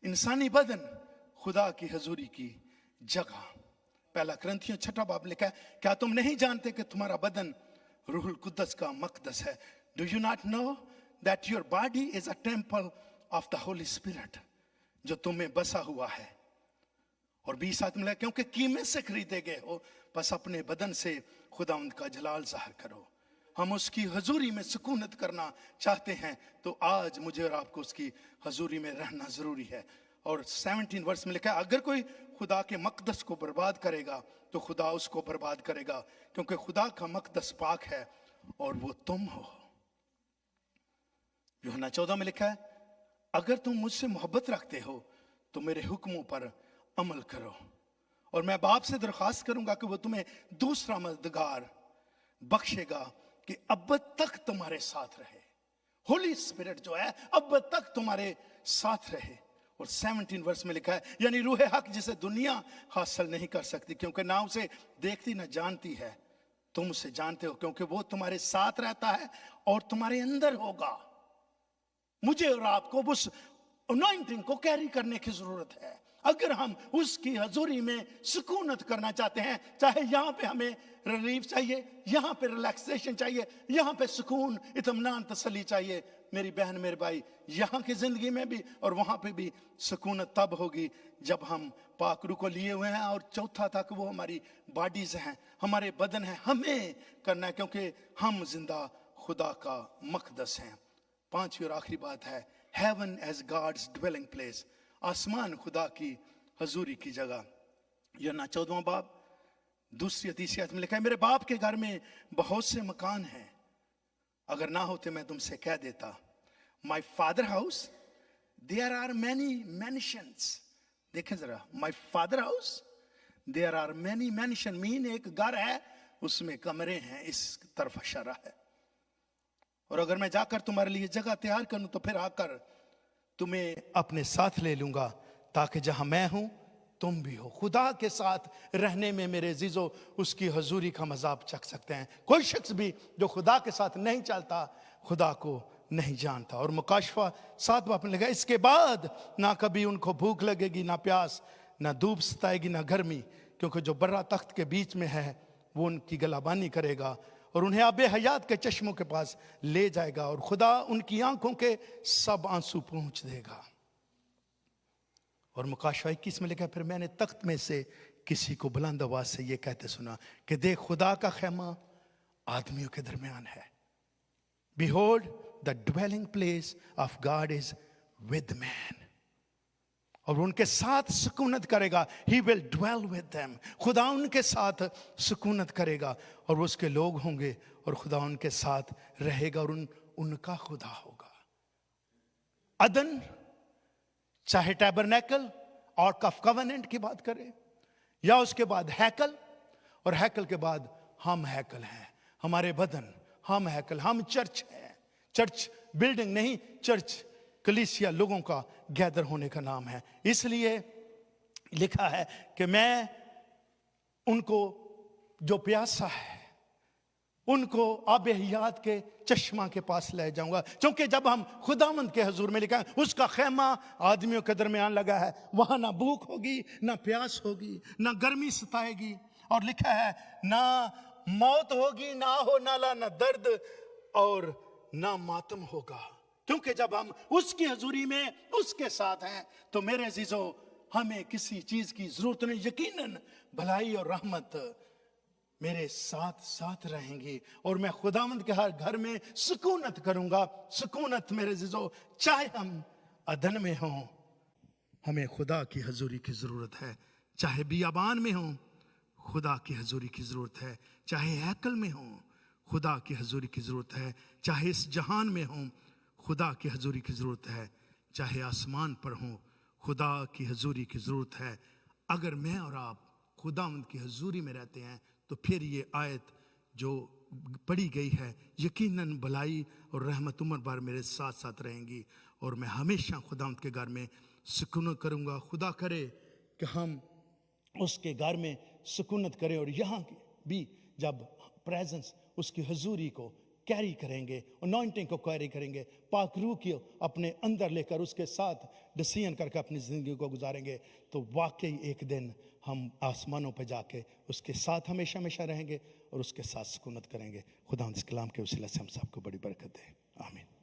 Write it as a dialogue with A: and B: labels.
A: इंसानी बदन खुदा की हजूरी की जगह। पहला करंथियों 6 बाब लिखा है, क्या तुम नहीं जानते कि तुम्हारा बदन रूहुल कुद्दस का मकदस है? Do you not know that your body is a temple of the Holi spirit, जो तुम्हें बसा हुआ है और 20 आत्मा, क्योंकि कीमत से खरीदे गए हो, बस अपने बदन से खुदावंद का जलाल ज़ाहिर करो। हम उसकी हजूरी में सुकूनत करना चाहते हैं, तो आज मुझे और आपको उसकी हजूरी में रहना जरूरी है। और 17 वर्ष में लिखा है, अगर कोई खुदा के मकदस को बर्बाद करेगा तो खुदा उसको बर्बाद करेगा, क्योंकि खुदा का मकदस पाक है और वो तुम हो। यूहन्ना 14 में लिखा है, अगर तुम मुझसे मोहब्बत रखते हो तो मेरे हुक्मों पर अमल करो, और मैं बाप से दरख्वास्त करूंगा कि वो तुम्हें दूसरा मददगार बख्शेगा कि अब तक तुम्हारे साथ रहे। होली स्पिरिट जो है अब तक तुम्हारे साथ रहे। और 17 वर्ष में लिखा है, यानी रूह हक जिसे दुनिया हासिल नहीं कर सकती, क्योंकि ना उसे देखती ना जानती है, तुम उसे जानते हो, क्योंकि वो तुम्हारे साथ रहता है और तुम्हारे अंदर होगा। मुझे और आपको उस अनॉइंटिंग को कैरी करने की जरूरत है। अगर हम उसकी हजूरी में सुकूनत करना चाहते हैं, चाहे यहाँ पे हमें रिलीफ चाहिए, यहाँ पे रिलैक्सेशन चाहिए, यहाँ पे सुकून, इत्मीनान, तसल्ली चाहिए, मेरी बहन मेरे भाई, यहाँ की जिंदगी में भी और वहाँ पे भी सुकूनत तब होगी जब हम पाकरू को लिए हुए हैं। और चौथा तक वो हमारी बॉडीज हैं, हमारे बदन हैं, हमें करना है, क्योंकि हम जिंदा खुदा का मकदस हैं। पांचवी और आखिरी बात है, heaven as God's dwelling place, आसमान खुदा की हजूरी की जगह। यूहन्ना 14 बाब 2 तीसरी आयत में लिखा है, मेरे बाप के घर में बहुत से मकान हैं, अगर ना होते मैं तुमसे कह देता। My father house there are many mansions. देखें जरा, my father house there are many mansion, mean एक घर है उसमें कमरे हैं, इस तरफ इशारा है। और अगर मैं जाकर तुम्हारे लिए जगह तैयार करूं तो फिर आकर तुम्हें अपने साथ ले लूंगा, ताकि जहां मैं हूं तुम भी हो। खुदा के साथ रहने में मेरे अजीजो उसकी हजूरी का मजा आप चख सकते हैं। कोई शख्स भी जो खुदा के साथ नहीं चलता खुदा को नहीं जानता। और मुकाशफा 7 बाब में लिखा, इसके बाद ना कभी उनको भूख लगेगी, ना प्यास, ना धूप सताएगी, ना गर्मी, क्योंकि जो बर्रा तख्त के बीच में है वो उनकी गलाबानी करेगा और उन्हें आबे हयात के चश्मों के पास ले जाएगा, और खुदा उनकी आंखों के सब आंसू पहुंच देगा। और मुकाशफा 21 में लिखा, फिर मैंने तख्त में से किसी को बुलंद आवाज से ये कहते सुना कि देख, खुदा का खैमा आदमियों के दरमियान है। Behold, the dwelling place of God is with man. और उनके साथ सुकूनत करेगा। He will dwell with them. खुदा उनके साथ सुकूनत करेगा और वो उसके लोग होंगे और खुदा उनके साथ रहेगा और उनका खुदा होगा। अदन, चाहे टैबरनेकल और कवनेंट की बात करें, या उसके बाद हैकल, और हैकल के बाद हम हैकल हैं, हमारे बदन, हम हैकल, हम चर्च हैं। चर्च बिल्डिंग नहीं, चर्च कलीसिया लोगों का गैदर होने का नाम है। इसलिए लिखा है कि मैं उनको जो प्यासा है उनको आबे हयात के चश्मा के पास ले जाऊंगा, क्योंकि जब हम खुदावंद के हुजूर में लिखा है उसका खैमा आदमियों के दरमियान लगा है, वहां ना भूख होगी, ना प्यास होगी, ना गर्मी सताएगी, और लिखा है ना मौत होगी, ना हो नाला, ना दर्द और ना मातम होगा, क्योंकि जब हम उसकी हजूरी में उसके साथ हैं तो मेरे अजीजों हमें किसी चीज की जरूरत नहीं। यकीनन भलाई और रहमत मेरे साथ साथ रहेंगी और मैं खुदावंद के हर घर में सुकूनत करूंगा। सुकूनत मेरे अजीजों, चाहे हम अदन में हों, हमें खुदा की हजूरी की जरूरत है, चाहे बियाबान में हों, खुदा की हजूरी की जरूरत है, चाहे हैकल में हों, खुदा की हजूरी की जरूरत है, चाहे इस जहान में हों, खुदा की हजूरी की जरूरत है, चाहे आसमान पर हों, खुदा की हजूरी की जरूरत है। अगर मैं और आप खुदावंद की हजूरी में रहते हैं तो फिर ये आयत जो पढ़ी गई है, यकीनन भलाई और रहमत उम्र भर मेरे साथ साथ रहेंगी और मैं हमेशा खुदावंद के घर में सुकूनत करूंगा। खुदा करे कि हम उसके घर में सुकूनत करें और यहाँ भी जब प्रेजेंस उसकी हजूरी को कैरी करेंगे, अनॉइंटिंग को कैरी करेंगे, पाक रूह को अपने अंदर लेकर उसके साथ डिसीजन करके अपनी ज़िंदगी को गुजारेंगे, तो वाकई एक दिन हम आसमानों पर जाके उसके साथ हमेशा हमेशा रहेंगे और उसके साथ सुकूनत करेंगे। खुदा इस कलाम के वसीले से हम सबको बड़ी बरकत दे। आमीन।